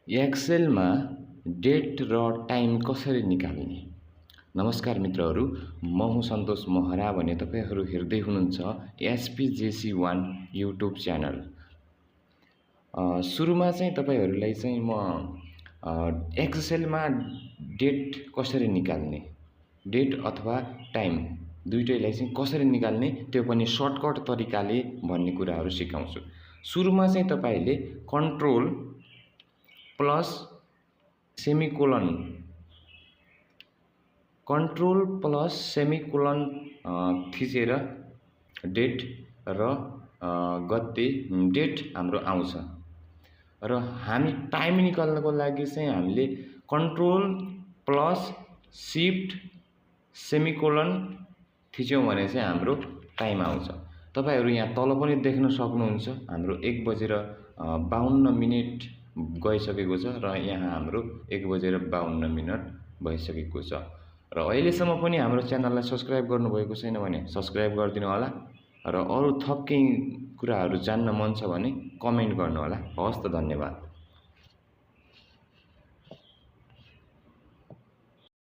एक्सेलमा date र time कसरी निकाल्ने। नमस्कार मित्रहरू, म हुँ सन्तोष महरा भने तपाईहरू हेर्दै हुनुहुन्छ एसपीजेसी1 युट्युब च्यानल। सुरुमा चाहिँ तपाईहरूलाई चाहिँ म एक्सेलमा डेट कसरी निकाल्ने, डेट अथवा टाइम दुईटैलाई चाहिँ कसरी निकाल्ने त्यो पनि सर्टकट तरिकाले भन्ने कुराहरू सिकाउँछु। सुरुमा चाहिँ तपाईले कन्ट्रोल प्लस सेमिकोलन थिचेर डेट र गते डेट हाम्रो आउँछ र हामी टाइम निकाल्नको लागि चाहिँ हामीले कन्ट्रोल प्लस शिफ्ट सेमिकोलन थिच्यौं भने चाहिँ हाम्रो टाइम आउँछ। तपाईहरु यहाँ तल पनि देख्न सक्नुहुन्छ हाम्रो 1:52 गइसकेको छ र यहाँ हाम्रो 1:52 भइसकेको छ र अहिलेसम्म पनि हाम्रो च्यानललाई सब्स्क्राइब गर्नुभएको छैन भने सब्स्क्राइब गरिदिनु होला र अरु थप केही कुराहरू जान्न मन छ भने कमेन्ट गर्नु होला। हवस् त, धन्यवाद।